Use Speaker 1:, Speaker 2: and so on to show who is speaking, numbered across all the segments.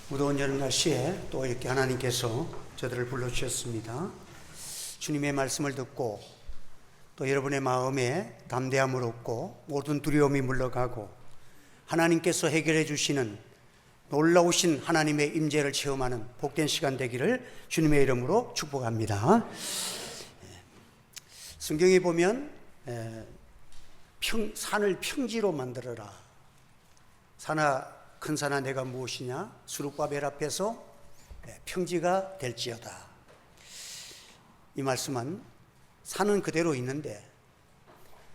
Speaker 1: 무더운 여름 날씨에 또 이렇게 하나님께서 저들을 불러주셨습니다. 주님의 말씀을 듣고 또 여러분의 마음에 담대함을 얻고 모든 두려움이 물러가고 하나님께서 해결해 주시는 놀라우신 하나님의 임재를 체험하는 복된 시간 되기를 주님의 이름으로 축복합니다. 성경에 보면 산을 평지로 만들어라. 큰 산아 내가 무엇이냐? 수룹바벨 앞에서 평지가 될지어다. 이 말씀은 산은 그대로 있는데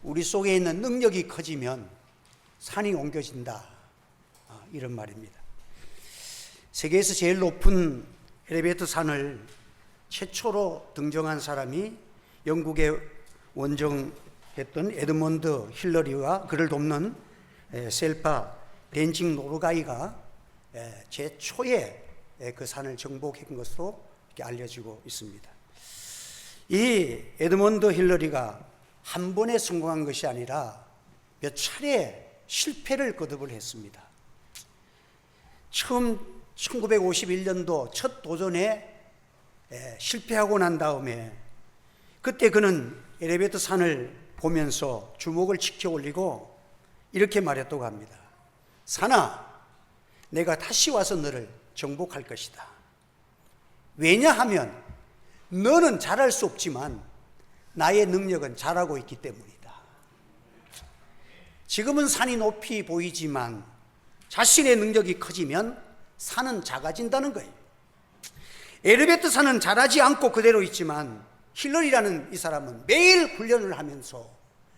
Speaker 1: 우리 속에 있는 능력이 커지면 산이 옮겨진다, 이런 말입니다. 세계에서 제일 높은 엘리베이터 산을 최초로 등정한 사람이 영국에 원정했던 에드먼드 힐러리와 그를 돕는 셀파 덴징 노르가이가 제초에 그 산을 정복한 것으로 이렇게 알려지고 있습니다. 이 에드먼드 힐러리가 한 번에 성공한 것이 아니라 몇 차례 실패를 거듭을 했습니다. 처음 1951년도 첫 도전에 실패하고 난 다음에 그때 그는 엘리베이터 산을 보면서 주먹을 치켜 올리고 이렇게 말했다고 합니다. 산아, 내가 다시 와서 너를 정복할 것이다. 왜냐하면 너는 잘할 수 없지만 나의 능력은 잘하고 있기 때문이다. 지금은 산이 높이 보이지만 자신의 능력이 커지면 산은 작아진다는 거예요. 엘리베이터 산은 자라지 않고 그대로 있지만 힐러리라는 이 사람은 매일 훈련을 하면서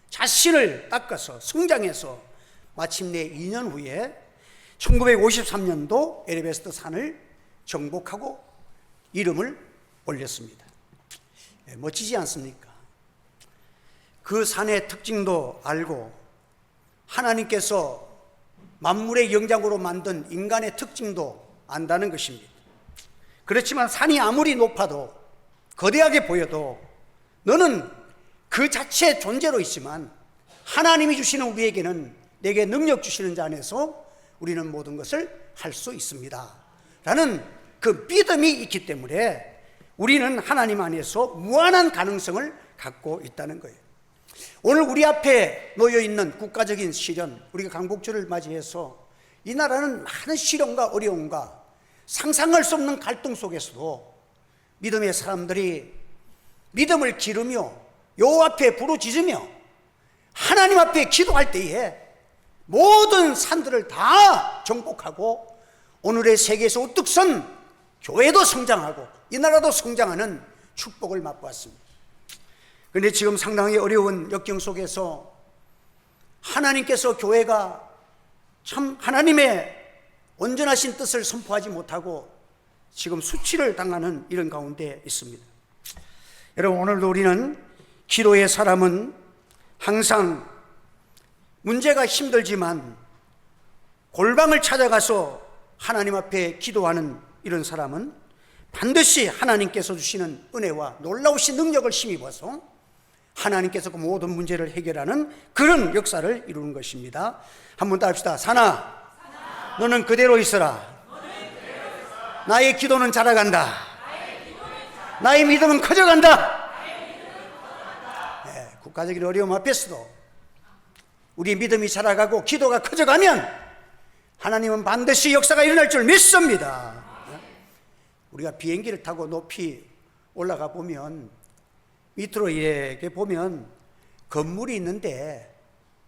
Speaker 1: 자신을 닦아서 성장해서 마침내 2년 후에 1953년도 에베레스트 산을 정복하고 이름을 올렸습니다. 멋지지 않습니까? 그 산의 특징도 알고 하나님께서 만물의 영장으로 만든 인간의 특징도 안다는 것입니다. 그렇지만 산이 아무리 높아도 거대하게 보여도 너는 그 자체 존재로 있지만 하나님이 주시는 우리에게는 내게 능력 주시는 자 안에서 우리는 모든 것을 할 수 있습니다 라는 그 믿음이 있기 때문에 우리는 하나님 안에서 무한한 가능성을 갖고 있다는 거예요. 오늘 우리 앞에 놓여있는 국가적인 시련, 우리가 강복절을 맞이해서 이 나라는 많은 시련과 어려움과 상상할 수 없는 갈등 속에서도 믿음의 사람들이 믿음을 기르며 여호와 앞에 부르짖으며 하나님 앞에 기도할 때에 모든 산들을 다 정복하고 오늘의 세계에서 우뚝 선 교회도 성장하고 이 나라도 성장하는 축복을 맛보았습니다. 그런데 지금 상당히 어려운 역경 속에서 하나님께서 교회가 참 하나님의 온전하신 뜻을 선포하지 못하고 지금 수치를 당하는 이런 가운데 있습니다. 여러분, 오늘도 우리는 기도의 사람은 항상 문제가 힘들지만 골방을 찾아가서 하나님 앞에 기도하는 이런 사람은 반드시 하나님께서 주시는 은혜와 놀라우신 능력을 힘입어서 하나님께서 그 모든 문제를 해결하는 그런 역사를 이루는 것입니다. 한번 따라합시다. 산아, 너는 그대로 있어라. 나의 기도는 자라간다. 나의 믿음은 커져간다. 국가적인 어려움 앞에서도 우리 믿음이 자라가고 기도가 커져가면 하나님은 반드시 역사가 일어날 줄 믿습니다. 우리가 비행기를 타고 높이 올라가 보면 밑으로 이렇게 보면 건물이 있는데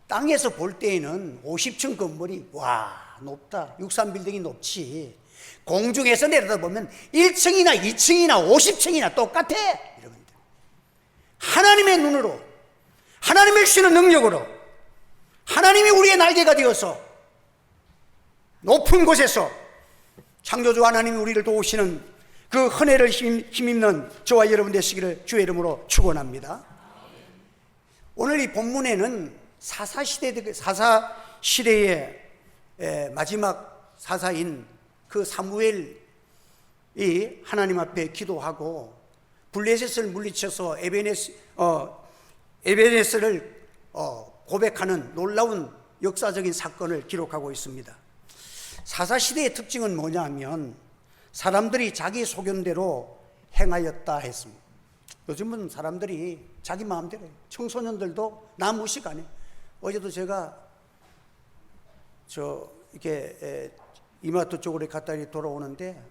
Speaker 1: 땅에서 볼 때에는 50층 건물이 와 높다, 63빌딩이 높지, 공중에서 내려다보면 1층이나 2층이나 50층이나 똑같아. 여러분들, 하나님의 눈으로, 하나님의 주시는 능력으로 하나님이 우리의 날개가 되어서 높은 곳에서 창조주 하나님이 우리를 도우시는 그 은혜를 힘입는 저와 여러분 되시기를 주의 이름으로 축원합니다. 오늘 이 본문에는 사사시대의 마지막 사사인 그 사무엘이 하나님 앞에 기도하고 블레셋을 물리쳐서 에베네스를 고백하는 놀라운 역사적인 사건을 기록하고 있습니다. 사사시대의 특징은 뭐냐면 사람들이 자기 소견대로 행하였다 했습니다. 요즘은 사람들이 자기 마음대로 해요. 청소년들도 나 무식 안 해. 어제도 제가 이렇게 이마트 쪽으로 갔다 돌아오는데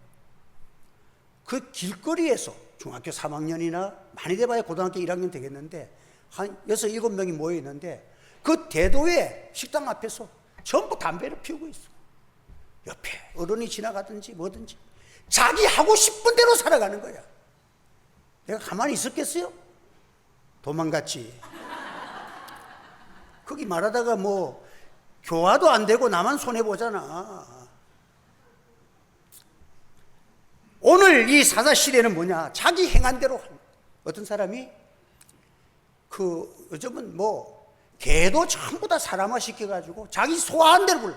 Speaker 1: 그 길거리에서 중학교 3학년이나 많이 돼봐야 고등학교 1학년 되겠는데 한 6, 7명이 모여 있는데 그 대도에 식당 앞에서 전부 담배를 피우고 있어. 옆에 어른이 지나가든지 뭐든지 자기 하고 싶은 대로 살아가는 거야. 내가 가만히 있었겠어요? 도망갔지. 거기 말하다가 뭐 교화도 안 되고 나만 손해보잖아. 오늘 이 사사시대는 뭐냐? 자기 행한 대로 어떤 사람이 요즘은 뭐 개도 전부 다 사람화 시켜가지고 자기 소화한 대로 불러.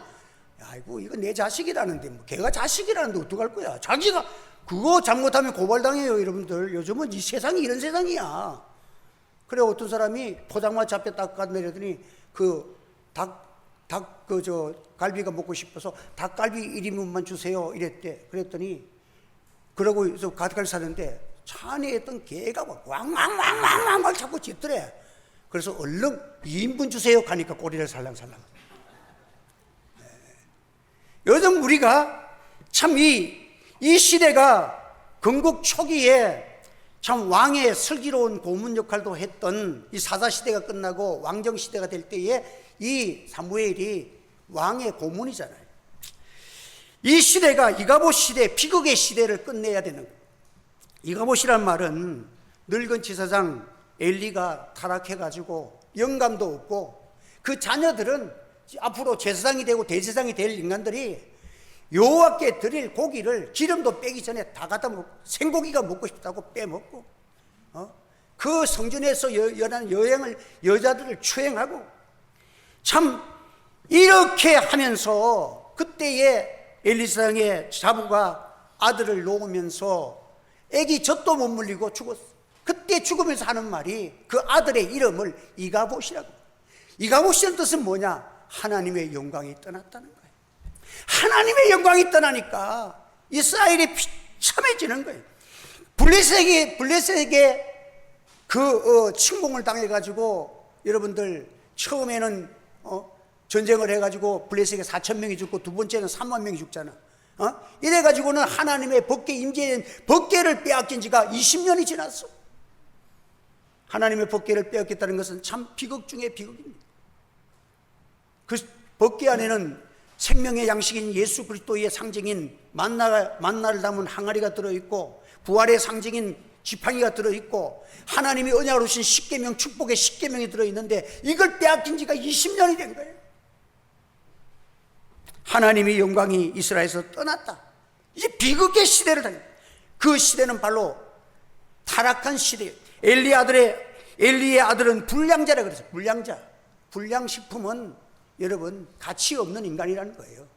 Speaker 1: 아이고 이거 내 자식이라는데 뭐 개가 자식이라는데 어떡할 거야? 자기가 그거 잘못하면 고발당해요. 여러분들 요즘은 이 세상이 이런 세상이야. 그래 어떤 사람이 포장마차 앞에 딱 내려더니 갈비가 먹고 싶어서 닭갈비 1인분만 주세요 이랬대. 그랬더니 그러고 닭갈비 사는데 차 안에 있던 개가 왕왕왕왕왕 자꾸 짖더래. 그래서 얼른 2인분 주세요 가니까 꼬리를 살랑살랑. 요즘 우리가 참 이 시대가 건국 초기에 참 왕의 슬기로운 고문 역할도 했던 이 사사시대가 끝나고 왕정시대가 될 때에 이 사무엘이 왕의 고문이잖아요. 이 시대가 이가봇 시대, 비극의 시대를 끝내야 되는 거예요. 이가봇이란 말은 늙은 지사장 엘리가 타락해가지고 영감도 없고 그 자녀들은 앞으로 제사장이 되고 대제사장이 될 인간들이 여호와께 드릴 고기를 기름도 빼기 전에 다 갖다 먹고 생고기가 먹고 싶다고 빼먹고 그 성전에서 여행을 여자들을 추행하고 참 이렇게 하면서 그때에 엘리사장의 자부가 아들을 놓으면서 애기 젖도 못 물리고 죽었어. 그때 죽으면서 하는 말이 그 아들의 이름을 이가봇이라고. 이가봇이라는 뜻은 뭐냐? 하나님의 영광이 떠났다는 거예요. 하나님의 영광이 떠나니까 이스라엘이 비참해지는 거예요. 블레셋에게 침공을 당해가지고 여러분들 처음에는 전쟁을 해가지고 블레셋에게 4,000명이 죽고 두 번째는 3만 명이 죽잖아. 이래가지고는 하나님의 법궤 임재된 법궤를 빼앗긴 지가 20년이 지났어. 하나님의 법궤를 빼앗겼다는 것은 참 비극 중에 비극입니다. 그 법궤 안에는 생명의 양식인 예수 그리스도의 상징인 만나를 담은 항아리가 들어있고 부활의 상징인 지팡이가 들어있고 하나님이 언약으로 주신 십계명 축복의 십계명이 들어있는데 이걸 빼앗긴 지가 20년이 된 거예요. 하나님의 영광이 이스라엘에서 떠났다. 이제 비극의 시대를 다녔다. 그 시대는 바로 타락한 시대예요. 엘리의 아들은 불량자라 그랬어요. 불량식품은 여러분 가치 없는 인간이라는 거예요.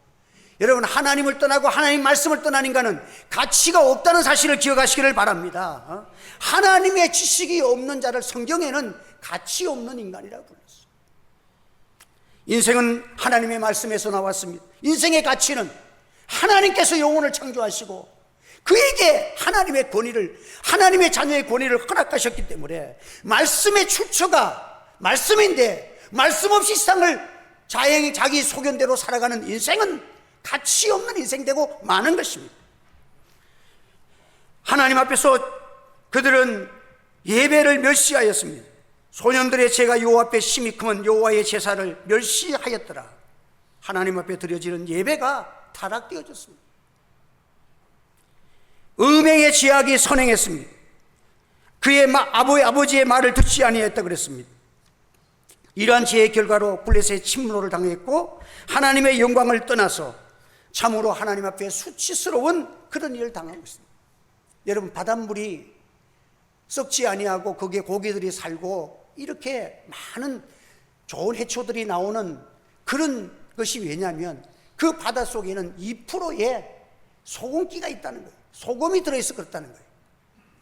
Speaker 1: 여러분 하나님을 떠나고 하나님 말씀을 떠난 인간은 가치가 없다는 사실을 기억하시기를 바랍니다. 하나님의 지식이 없는 자를 성경에는 가치 없는 인간이라고 불렀어요. 인생은 하나님의 말씀에서 나왔습니다. 인생의 가치는 하나님께서 영혼을 창조하시고 그에게 하나님의 권위를, 하나님의 자녀의 권위를 허락하셨기 때문에 말씀의 출처가 말씀인데 말씀 없이 세상을 자기 소견대로 살아가는 인생은 가치 없는 인생 되고 마는 것입니다. 하나님 앞에서 그들은 예배를 멸시하였습니다. 소년들의 죄가 여호와 앞에 심히 크면 여호와의 제사를 멸시하였더라. 하나님 앞에 드려지는 예배가 타락되어졌습니다. 음행의 죄악이 선행했습니다. 그의 아버지의 말을 듣지 아니했다 그랬습니다. 이러한 죄의 결과로 블레셋의 침노를 당했고 하나님의 영광을 떠나서 참으로 하나님 앞에 수치스러운 그런 일을 당하고 있습니다. 여러분 바닷물이 썩지 아니하고 거기에 고기들이 살고 이렇게 많은 좋은 해초들이 나오는 그런 것이 왜냐하면 그 바닷속에는 2%의 소금기가 있다는 거예요. 소금이 들어있어 그렇다는 거예요.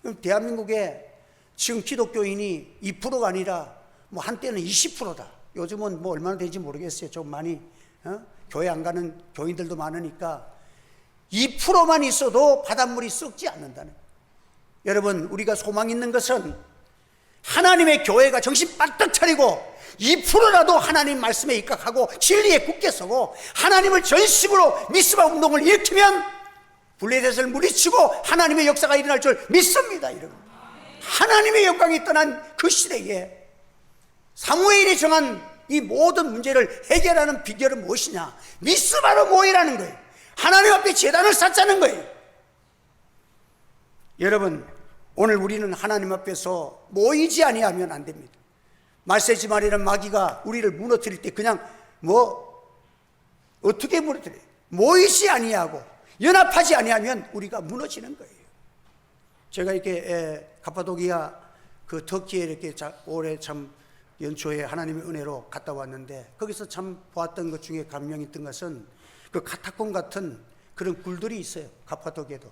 Speaker 1: 그럼 대한민국에 지금 기독교인이 2%가 아니라 뭐 한때는 20%다. 요즘은 뭐 얼마나 되는지 모르겠어요. 좀 많이 교회 안 가는 교인들도 많으니까 2%만 있어도 바닷물이 썩지 않는다는 거예요. 여러분, 우리가 소망 있는 것은 하나님의 교회가 정신 바짝 차리고 2%라도 하나님 말씀에 입각하고 진리에 굳게 서고 하나님을 전심으로 미스바 운동을 일으키면 블레셋을 물리치고 하나님의 역사가 일어날 줄 믿습니다. 여러분, 하나님의 영광이 떠난 그 시대에 사무엘이 정한 이 모든 문제를 해결하는 비결은 무엇이냐? 미스바로 모이라는 거예요. 하나님 앞에 제단을 쌓자는 거예요. 여러분, 오늘 우리는 하나님 앞에서 모이지 아니하면 안 됩니다. 말세지 말이라는 마귀가 우리를 무너뜨릴 때 그냥 어떻게 무너뜨려요? 모이지 아니하고 연합하지 아니하면 우리가 무너지는 거예요. 제가 이렇게 가파도기아 그 터키에 이렇게 올해 참 연초에 하나님의 은혜로 갔다 왔는데 거기서 참 보았던 것 중에 감명이 있던 것은 그 카타콤 같은 그런 굴들이 있어요. 가파도기에도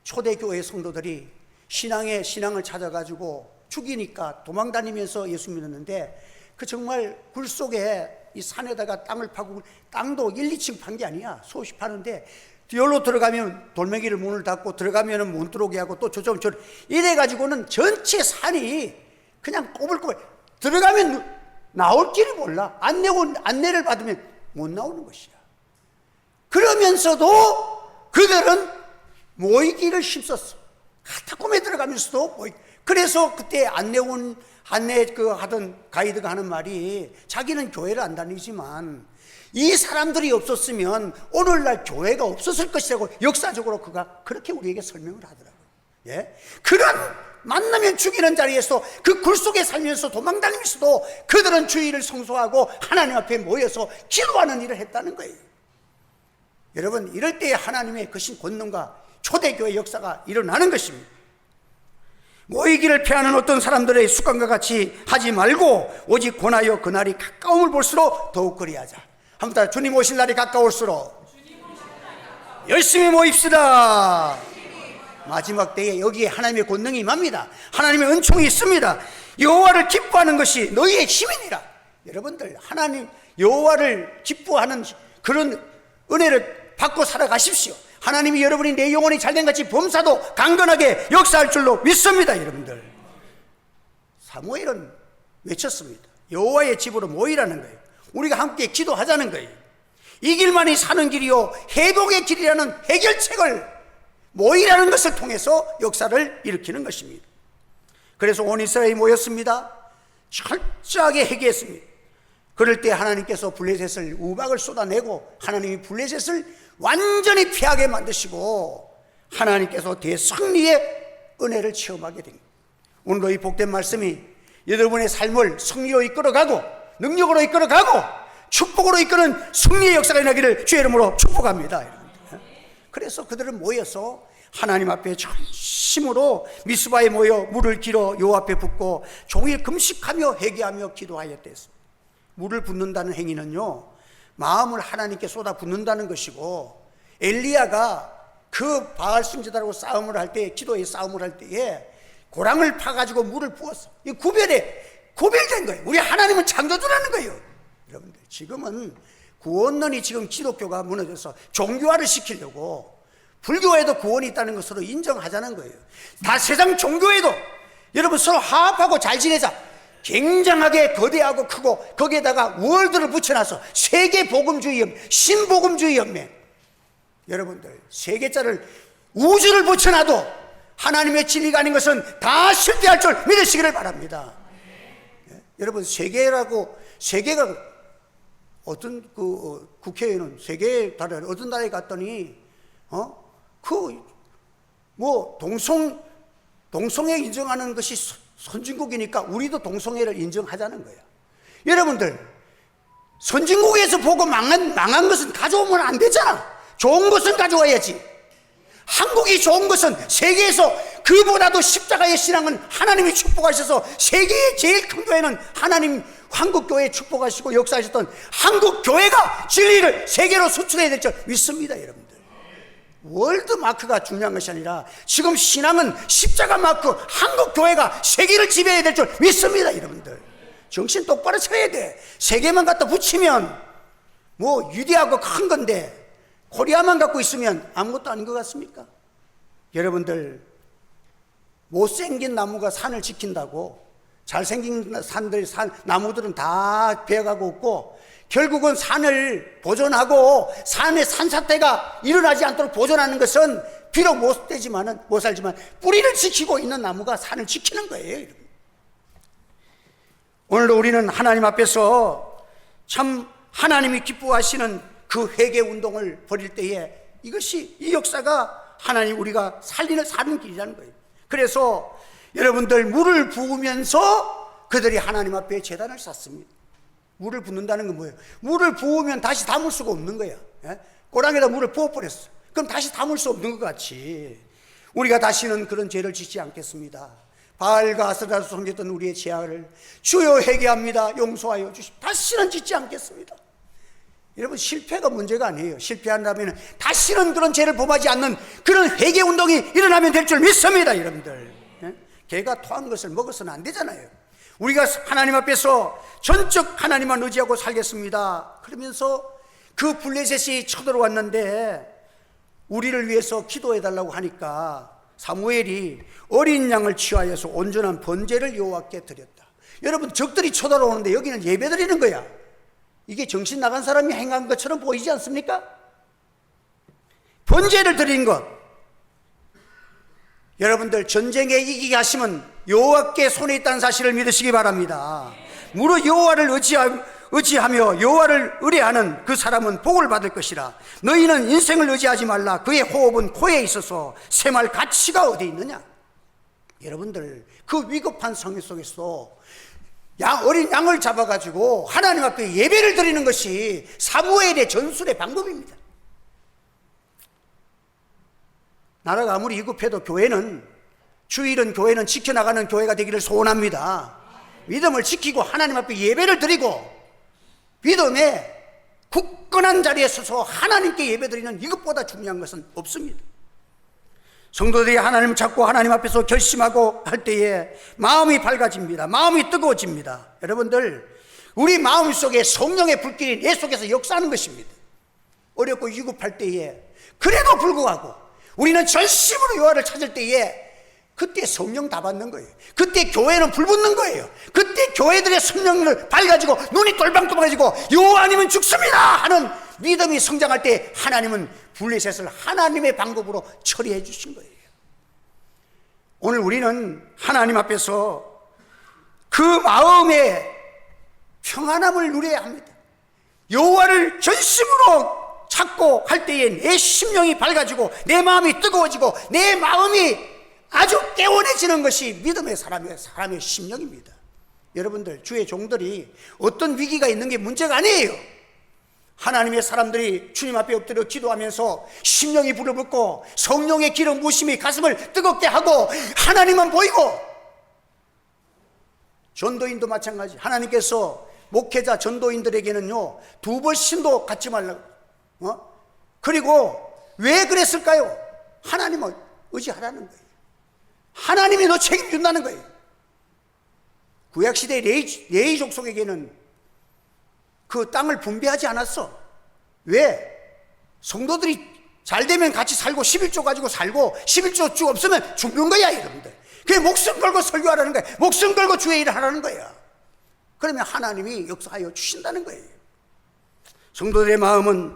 Speaker 1: 초대교회 성도들이 신앙을 찾아가지고 죽이니까 도망다니면서 예수 믿었는데 그 정말 굴 속에 이 산에다가 땅을 파고 땅도 1, 2층 판 게 아니야. 수없이 파는데 여기로 들어가면 돌멩이를 문을 닫고 들어가면 못 들어오게 하고 또 저쪽 이래가지고는 전체 산이 그냥 꼬불꼬불 들어가면 나올 길을 몰라. 안내를 받으면 못 나오는 것이야. 그러면서도 그들은 모이기를 힘썼어. 카타콤에 들어가면서도 그래서 그때 안내 하던 가이드가 하는 말이 자기는 교회를 안 다니지만 이 사람들이 없었으면 오늘날 교회가 없었을 것이라고 역사적으로 그가 그렇게 우리에게 설명을 하더라고요. 예? 그런 만나면 죽이는 자리에서 그 굴 속에 살면서 도망다니면서도 그들은 주의를 성소하고 하나님 앞에 모여서 기도하는 일을 했다는 거예요. 여러분, 이럴 때에 하나님의 거신 권능과 초대교회 역사가 일어나는 것입니다. 모이기를 피하는 어떤 사람들의 습관과 같이 하지 말고 오직 권하여 그날이 가까움을 볼수록 더욱 그리하자. 한번 더, 주님 오실 날이 가까울수록 열심히 모입시다. 마지막 때에 여기에 하나님의 권능이 임합니다. 하나님의 은총이 있습니다. 여호와를 기뻐하는 것이 너희의 힘이니라. 여러분들, 하나님 여호와를 기뻐하는 그런 은혜를 받고 살아가십시오. 하나님이 여러분이 내 영혼이 잘된 같이 범사도 강건하게 역사할 줄로 믿습니다. 여러분들, 사무엘은 외쳤습니다. 여호와의 집으로 모이라는 거예요. 우리가 함께 기도하자는 거예요. 이 길만이 사는 길이요 회복의 길이라는 해결책을 모이라는 것을 통해서 역사를 일으키는 것입니다. 그래서 온 이스라엘이 모였습니다. 철저하게 회개했습니다. 그럴 때 하나님께서 블레셋을 우박을 쏟아내고 하나님이 블레셋을 완전히 피하게 만드시고 하나님께서 대승리의 은혜를 체험하게 됩니다. 오늘도 이 복된 말씀이 여러분의 삶을 승리로 이끌어가고 능력으로 이끌어가고 축복으로 이끄는 승리의 역사가 일어나기를 주의 이름으로 축복합니다. 그래서 그들은 모여서 하나님 앞에 전심으로 미스바에 모여 물을 길어 여호와 앞에 붓고 종일 금식하며 회개하며 기도하였댔습니다. 물을 붓는다는 행위는요, 마음을 하나님께 쏟아 붓는다는 것이고, 엘리야가 그 바알 숭배자들하고 싸움을 할 때, 기도의 싸움을 할 때에 고랑을 파가지고 물을 부었어. 이 구별된 거예요. 우리 하나님은 창조주라는 거예요. 여러분들, 지금은 구원론이 지금 기독교가 무너져서 종교화를 시키려고 불교에도 구원이 있다는 것으로 인정하자는 거예요. 다 세상 종교에도 여러분 서로 화합하고 잘 지내자. 굉장하게 거대하고 크고 거기에다가 월드를 붙여놔서 세계복음주의, 신복음주의 연맹. 여러분들, 세 개자를 우주를 붙여놔도 하나님의 진리가 아닌 것은 다 실패할 줄 믿으시기를 바랍니다. 여러분, 세계가 어떤 국회의원은 세계 다른 어떤 나라에 갔더니 동성애 인정하는 것이 선진국이니까 우리도 동성애를 인정하자는 거야. 여러분들, 선진국에서 보고 망한 것은 가져오면 안 되잖아. 좋은 것은 가져와야지. 한국이 좋은 것은 세계에서 그보다도 십자가의 신앙은 하나님이 축복하셔서 세계의 제일 큰 교회는 하나님 한국교회 축복하시고 역사하셨던 한국교회가 진리를 세계로 수출해야 될 줄 믿습니다. 여러분들, 월드마크가 중요한 것이 아니라 지금 신앙은 십자가 마크, 한국교회가 세계를 지배해야 될 줄 믿습니다. 여러분들, 정신 똑바로 차려야 돼. 세계만 갖다 붙이면 뭐 유대하고 큰 건데 코리아만 갖고 있으면 아무것도 아닌 것 같습니까? 여러분들, 못생긴 나무가 산을 지킨다고 잘생긴 나무들은 다 베어가고 없고, 결국은 산을 보존하고 산의 산사태가 일어나지 않도록 보존하는 것은 비록 못 살지만 뿌리를 지키고 있는 나무가 산을 지키는 거예요. 오늘도 우리는 하나님 앞에서 참 하나님이 기뻐하시는 그 회개 운동을 벌일 때에 이 역사가 하나님 우리가 사는 길이라는 거예요. 그래서 여러분들, 물을 부으면서 그들이 하나님 앞에 제단을 쌓습니다. 물을 붓는다는 건 뭐예요? 물을 부으면 다시 담을 수가 없는 거야. 꼬랑에다 물을 부어버렸어. 그럼 다시 담을 수 없는 것 같이 우리가 다시는 그런 죄를 짓지 않겠습니다. 바알과 아스라를 섬겼던 우리의 죄악을 주여 회개합니다, 용서하여 주십시오. 다시는 짓지 않겠습니다. 여러분, 실패가 문제가 아니에요. 실패한다면 다시는 그런 죄를 범하지 않는 그런 회개 운동이 일어나면 될 줄 믿습니다. 여러분들, 개가 토한 것을 먹어서는 안 되잖아요. 우리가 하나님 앞에서 전적 하나님만 의지하고 살겠습니다. 그러면서 그 블레셋이 쳐들어왔는데 우리를 위해서 기도해달라고 하니까 사무엘이 어린 양을 취하여서 온전한 번제를 여호와께 드렸다. 여러분, 적들이 쳐들어오는데 여기는 예배 드리는 거야. 이게 정신 나간 사람이 행한 것처럼 보이지 않습니까? 번제를 드린 것. 여러분들, 전쟁에 이기게 하시면 여호와께 손에 있다는 사실을 믿으시기 바랍니다. 무릇 여호와를 의지하며 여호와를 의뢰하는 그 사람은 복을 받을 것이라. 너희는 인생을 의지하지 말라. 그의 호흡은 코에 있어서 생활 가치가 어디 있느냐. 여러분들, 그 위급한 상황 속에서 어린 양을 잡아가지고 하나님 앞에 예배를 드리는 것이 사무엘의 전술의 방법입니다. 나라가 아무리 위급해도 주일은 교회는 지켜나가는 교회가 되기를 소원합니다. 믿음을 지키고 하나님 앞에 예배를 드리고 믿음의 굳건한 자리에 서서 하나님께 예배드리는 이것보다 중요한 것은 없습니다. 성도들이 하나님을 찾고 하나님 앞에서 결심하고 할 때에 마음이 밝아집니다. 마음이 뜨거워집니다. 여러분들, 우리 마음속에 성령의 불길이 내 속에서 역사하는 것입니다. 어렵고 위급할 때에, 그래도 불구하고 우리는 전심으로 여호와를 찾을 때에 그때 성령 다 받는 거예요. 그때 교회는 불붙는 거예요. 그때 교회들의 성령을 밝아지고 눈이 똘방똘방해지고 여호와 아니면 죽습니다 하는 믿음이 성장할 때 하나님은 블레셋을 하나님의 방법으로 처리해 주신 거예요. 오늘 우리는 하나님 앞에서 그 마음의 평안함을 누려야 합니다. 여호와를 전심으로 찾고 할 때에 내 심령이 밝아지고 내 마음이 뜨거워지고 내 마음이 아주 깨원해지는 것이 믿음의 사람의 심령입니다. 여러분들, 주의 종들이 어떤 위기가 있는 게 문제가 아니에요. 하나님의 사람들이 주님 앞에 엎드려 기도하면서 심령이 불어붙고 성령의 기름 부으심이 가슴을 뜨겁게 하고 하나님만 보이고, 전도인도 마찬가지. 하나님께서 목회자 전도인들에게는요 2번 신도 갖지 말라고. 그리고 왜 그랬을까요? 하나님을 의지하라는 거예요. 하나님이 너 책임진다는 거예요. 구약시대 레위 족속에게는 그 땅을 분배하지 않았어. 왜? 성도들이 잘 되면 같이 살고 11조 가지고 살고 11조 쭉 없으면 죽는 거야, 여러분들. 그게 목숨 걸고 설교하라는 거야. 목숨 걸고 주의 일을 하라는 거야. 그러면 하나님이 역사하여 주신다는 거예요. 성도들의 마음은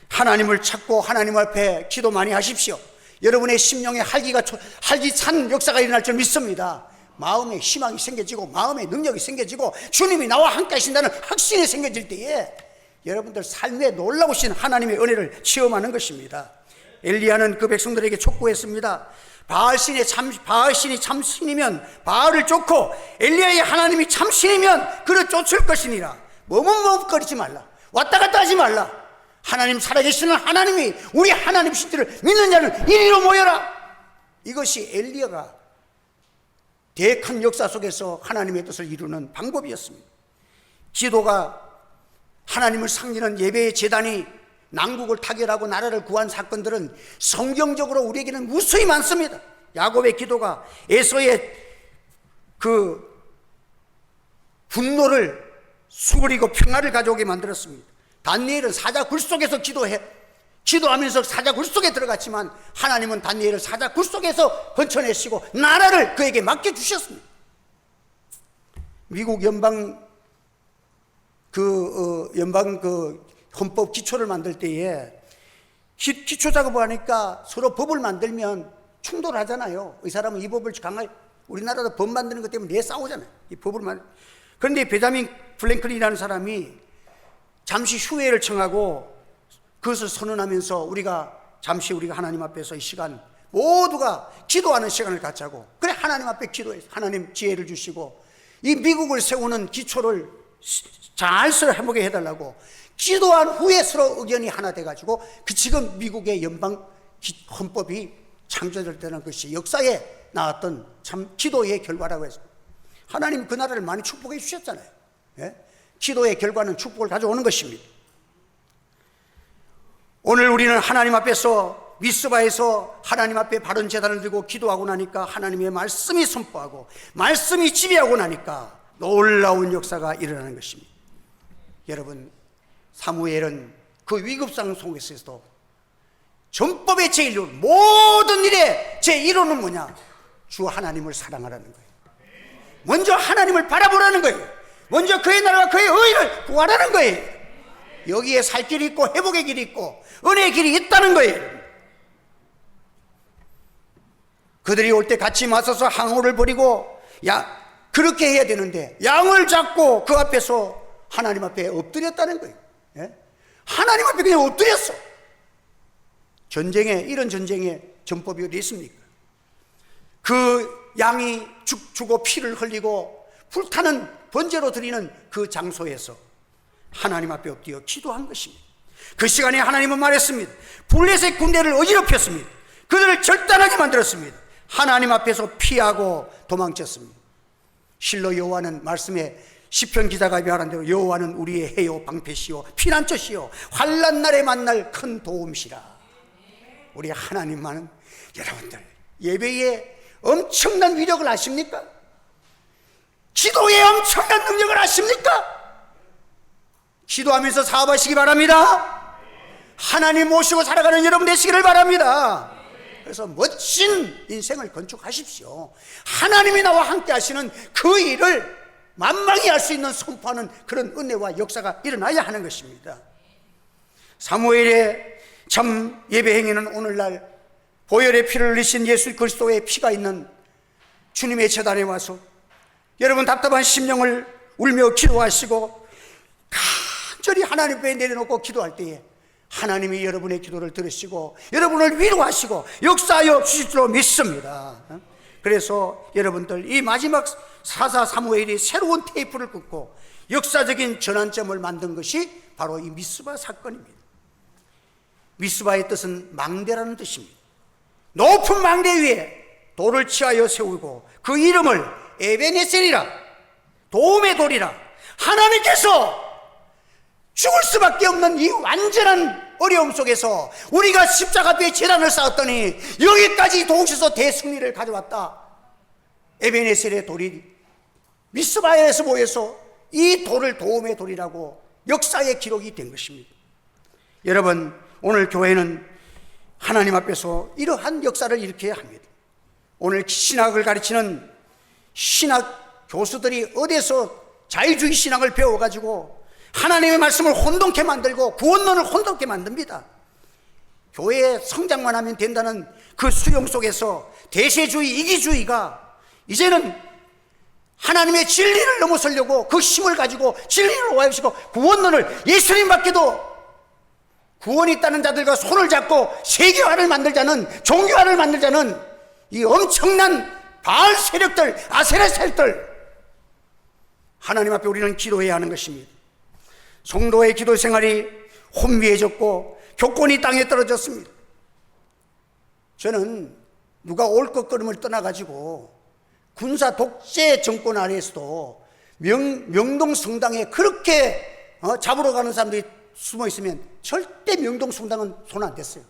Speaker 1: 하나님을 찾고 하나님 앞에 기도 많이 하십시오. 여러분의 심령에 활기찬 역사가 일어날 줄 믿습니다. 마음에 희망이 생겨지고 마음에 능력이 생겨지고 주님이 나와 함께 하신다는 확신이 생겨질 때에 여러분들 삶에 놀라우신 하나님의 은혜를 체험하는 것입니다. 엘리야는 그 백성들에게 촉구했습니다. 바알신이 참신이면 바알을 쫓고 엘리야의 하나님이 참신이면 그를 쫓을 것이니라. 머뭇머뭇거리지 말라. 왔다 갔다 하지 말라. 하나님 살아계시는 하나님이 우리 하나님 신들을 믿는 자는 이리로 모여라. 이것이 엘리야가 대큰 역사 속에서 하나님의 뜻을 이루는 방법이었습니다. 기도가 하나님을 섬기는 예배의 제단이 난국을 타결하고 나라를 구한 사건들은 성경적으로 우리에게는 무수히 많습니다. 야곱의 기도가 에서의 그 분노를 수그리고 평화를 가져오게 만들었습니다. 다니엘은 사자 굴 속에서 기도하면서 사자 굴 속에 들어갔지만 하나님은 다니엘을 사자 굴 속에서 건져내시고 나라를 그에게 맡겨주셨습니다. 미국 연방 헌법 기초를 만들 때에 기초 작업을 하니까 서로 법을 만들면 충돌하잖아요. 이 사람은 이 법을 우리나라도 법 만드는 것 때문에 싸우잖아요. 이 법을 그런데 베자민 프랭클린이라는 사람이 잠시 휴회를 청하고 그것을 선언하면서 우리가 하나님 앞에서 이 시간 모두가 기도하는 시간을 갖자고, 그래 하나님 앞에 기도해서 하나님 지혜를 주시고 이 미국을 세우는 기초를 잘 해보게 해달라고 기도한 후에 서로 의견이 하나 돼가지고 지금 미국의 연방 헌법이 창조될 때는 것이 역사에 나왔던 참 기도의 결과라고 해서 하나님 그 나라를 많이 축복해 주셨잖아요. 예? 기도의 결과는 축복을 가져오는 것입니다. 오늘 우리는 하나님 앞에서 미스바에서 하나님 앞에 바른 제단을 들고 기도하고 나니까 하나님의 말씀이 선포하고 말씀이 지배하고 나니까 놀라운 역사가 일어나는 것입니다. 여러분, 사무엘은 그 위급상 속에서도 전법의 제1로 모든 일의 제1호는 뭐냐? 주 하나님을 사랑하라는 거예요. 먼저 하나님을 바라보라는 거예요. 먼저 그의 나라와 그의 의를 구하라는 거예요. 여기에 살 길이 있고 회복의 길이 있고 은혜의 길이 있다는 거예요. 그들이 올 때 같이 맞서서 항우를 벌이고 그렇게 해야 되는데 양을 잡고 그 앞에서 하나님 앞에 엎드렸다는 거예요. 예? 하나님 앞에 그냥 엎드렸어. 이런 전쟁에 전법이 어디 있습니까? 그 양이 죽고 피를 흘리고 불타는 번제로 드리는 그 장소에서 하나님 앞에 엎드려 기도한 것입니다. 그 시간에 하나님은 말했습니다. 블레셋 군대를 어지럽혔습니다. 그들을 절단하게 만들었습니다. 하나님 앞에서 피하고 도망쳤습니다. 실로 여호와는 말씀에 시편 기자가 말한 대로 여호와는 우리의 해요 방패시요 피난처시요 환난 날에 만날 큰 도움이시라. 우리 하나님만은 여러분들 예배에 엄청난 위력을 아십니까? 기도에 엄청난 능력을 아십니까? 기도하면서 사업하시기 바랍니다. 하나님 모시고 살아가는 여러분 되시기를 바랍니다. 그래서 멋진 인생을 건축하십시오. 하나님이 나와 함께 하시는 그 일을 만만히 할 수 있는 선포하는 그런 은혜와 역사가 일어나야 하는 것입니다. 사무엘의 참 예배 행위는 오늘날 보혈의 피를 흘리신 예수 그리스도의 피가 있는 주님의 제단에 와서 여러분 답답한 심령을 울며 기도하시고 간절히 하나님 앞에 내려놓고 기도할 때에 하나님이 여러분의 기도를 들으시고 여러분을 위로하시고 역사하여 주실 줄로 믿습니다. 그래서 여러분들 이 마지막 사사 사무엘이 새로운 테이프를 끊고 역사적인 전환점을 만든 것이 바로 이 미스바 사건입니다. 미스바의 뜻은 망대라는 뜻입니다. 높은 망대 위에 돌을 치하여 세우고 그 이름을 에베네셀이라, 도움의 돌이라. 하나님께서 죽을 수밖에 없는 이 완전한 어려움 속에서 우리가 십자가 뒤에 제단을 쌓았더니 여기까지 도우셔서 대승리를 가져왔다. 에베네셀의 돌이 미스바에서 모여서 이 돌을 도움의 돌이라고 역사의 기록이 된 것입니다. 여러분, 오늘 교회는 하나님 앞에서 이러한 역사를 일으켜야 합니다. 오늘 신학을 가르치는 신학 교수들이 어디서 자유주의 신학을 배워가지고 하나님의 말씀을 혼돈케 만들고 구원론을 혼돈케 만듭니다. 교회의 성장만 하면 된다는 그 수용 속에서 대세주의, 이기주의가 이제는 하나님의 진리를 넘어서려고 그 힘을 가지고 진리를 오해하시고 구원론을 예수님밖에도 구원이 있다는 자들과 손을 잡고 세계화를 만들자는, 종교화를 만들자는 이 엄청난 바알 세력들, 아세라 세력들, 하나님 앞에 우리는 기도해야 하는 것입니다. 성도의 기도 생활이 혼미해졌고 교권이 땅에 떨어졌습니다. 저는 누가 올 것 걸음을 떠나가지고 군사 독재 정권 아래에서도 명동 성당에 그렇게 잡으러 가는 사람들이 숨어 있으면 절대 명동 성당은 손 안 댔어요.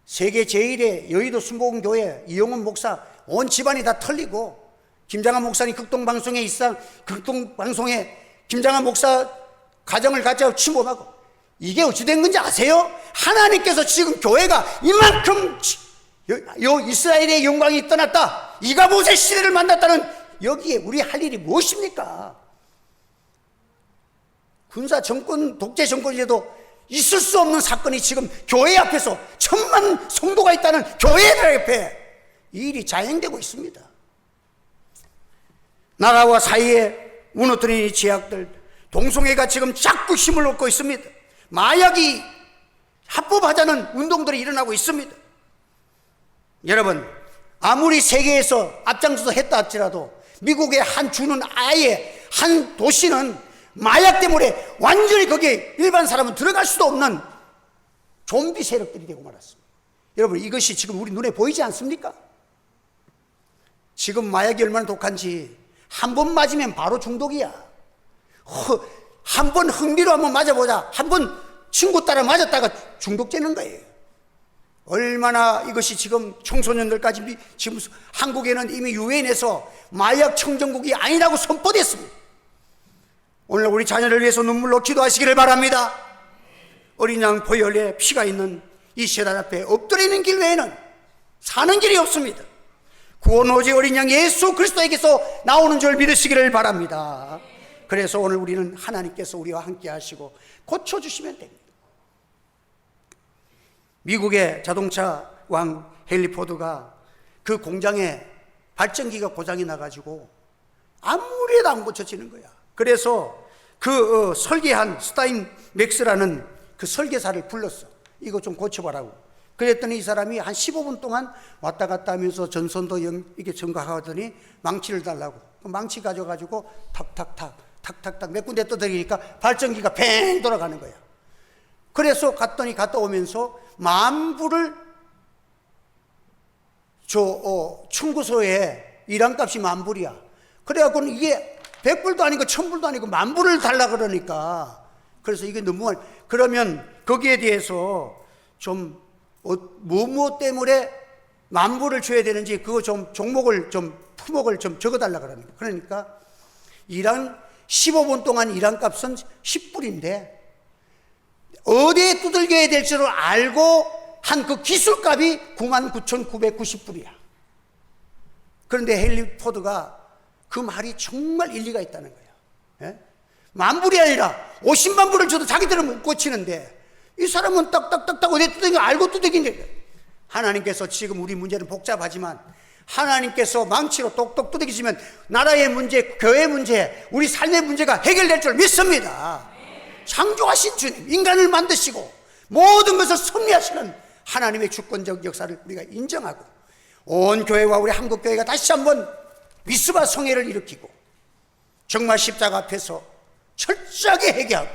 Speaker 1: 세계 제1의 여의도 순복음교회 이용훈 목사 온 집안이 다 털리고, 김장한 목사님 극동방송에 김장한 목사 가정을 가져 침범하고 이게 어찌 된 건지 아세요? 하나님께서 지금 교회가 이만큼 요 이스라엘의 영광이 떠났다, 이가봇의 시대를 만났다는, 여기에 우리 할 일이 무엇입니까? 군사 정권, 독재 정권이라도 있을 수 없는 사건이 지금 교회 앞에서, 천만 성도가 있다는 교회들 옆에 이 일이 자행되고 있습니다. 나라와 사이에 무너뜨린 이 제약들, 동성애가 지금 자꾸 힘을 얻고 있습니다. 마약이 합법하자는 운동들이 일어나고 있습니다. 여러분, 아무리 세계에서 앞장서서 했다 할지라도 미국의 한 주는, 아예 한 도시는 마약 때문에 완전히 거기에 일반 사람은 들어갈 수도 없는 좀비 세력들이 되고 말았습니다. 여러분, 이것이 지금 우리 눈에 보이지 않습니까? 지금 마약이 얼마나 독한지, 한 번 맞으면 바로 중독이야. 한 번 흥미로 한번 맞아보자, 한 번 친구 따라 맞았다가 중독되는 거예요. 얼마나 이것이 지금 청소년들까지, 지금 한국에는 이미 유엔에서 마약 청정국이 아니라고 선포됐습니다. 오늘 우리 자녀를 위해서 눈물로 기도하시기를 바랍니다. 어린 양 보혈에 피가 있는 이 세단 앞에 엎드리는 길 외에는 사는 길이 없습니다. 구원 오직 어린 양 예수 그리스도에게서 나오는 줄 믿으시기를 바랍니다. 그래서 오늘 우리는 하나님께서 우리와 함께 하시고 고쳐주시면 됩니다. 미국의 자동차 왕 헨리 포드가 그 공장에 발전기가 고장이 나가지고 아무리 해도 안 고쳐지는 거야. 그래서 그 설계한 스타인 맥스라는 그 설계사를 불렀어. 이거 좀 고쳐봐라고. 그랬더니 이 사람이 한 15분 동안 왔다 갔다 하면서 전선도 이게 점검하더니 망치를 달라고. 망치 가져가지고 탁탁탁 몇 군데 떠들이니까 발전기가 팽 돌아가는 거야. 그래서 갔다 오면서 만불을 청구서에 일한값이 만불이야. 그래갖고는 이게 100불도 아니고 1000불도 아니고 만불을 달라 그러니까, 그래서 이게 너무, 그러면 거기에 대해서 좀 무엇 때문에 만불을 줘야 되는지 그거 좀 품목을 좀 적어달라 그러니까. 그러니까 15분 동안 일한 값은 10불인데 어디에 두들겨야 될 줄을 알고 한 그 기술값이 99,990불이야. 그런데 헨리 포드가 그 말이 정말 일리가 있다는 거야. 예? 만불이 아니라 50만 불을 줘도 자기들은 못 고치는데 이 사람은 딱딱딱딱 어디에 두들겨 알고 두들기는데, 하나님께서 지금 우리 문제는 복잡하지만 하나님께서 망치로 똑똑 두들기시면 나라의 문제, 교회의 문제, 우리 삶의 문제가 해결될 줄 믿습니다. 창조하신 주님, 인간을 만드시고 모든 것을 섭리하시는 하나님의 주권적 역사를 우리가 인정하고, 온 교회와 우리 한국교회가 다시 한번 미스바 성회를 일으키고 정말 십자가 앞에서 철저하게 회개하고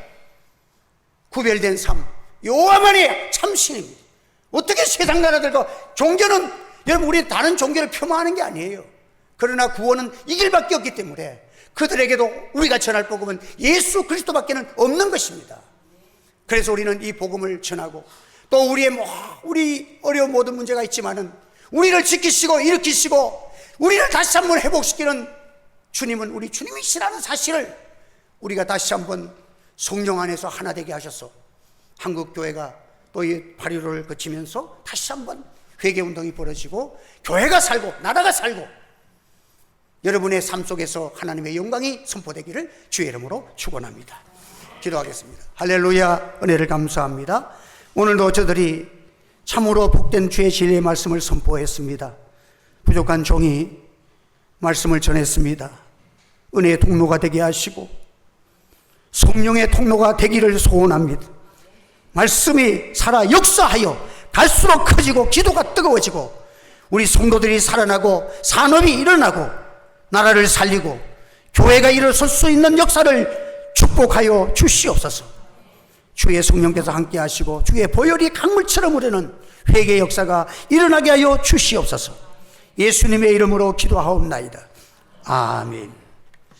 Speaker 1: 구별된 삶, 여호와만이 참신입니다. 어떻게 세상 나라들과, 종교는 여러분 우리 다른 종교를 폄하하는 게 아니에요. 그러나 구원은 이 길밖에 없기 때문에 그들에게도 우리가 전할 복음은 예수 그리스도밖에는 없는 것입니다. 그래서 우리는 이 복음을 전하고, 또 우리 어려운 모든 문제가 있지만은 우리를 지키시고 일으키시고 우리를 다시 한번 회복시키는 주님은 우리 주님이시라는 사실을 우리가 다시 한번 성령 안에서 하나 되게 하셔서 한국교회가 또 이 8.15를 거치면서 다시 한번 회개운동이 벌어지고 교회가 살고 나라가 살고 여러분의 삶 속에서 하나님의 영광이 선포되기를 주의 이름으로 축원합니다. 기도하겠습니다. 할렐루야. 은혜를 감사합니다. 오늘도 저들이 참으로 복된 주의 진리의 말씀을 선포했습니다. 부족한 종이 말씀을 전했습니다. 은혜의 통로가 되게 하시고 성령의 통로가 되기를 소원합니다. 말씀이 살아 역사하여 갈수록 커지고 기도가 뜨거워지고 우리 성도들이 살아나고 산업이 일어나고 나라를 살리고 교회가 일어설 수 있는 역사를 축복하여 주시옵소서. 주의 성령께서 함께 하시고 주의 보혈이 강물처럼 흐르는 회개 역사가 일어나게 하여 주시옵소서. 예수님의 이름으로 기도하옵나이다. 아멘.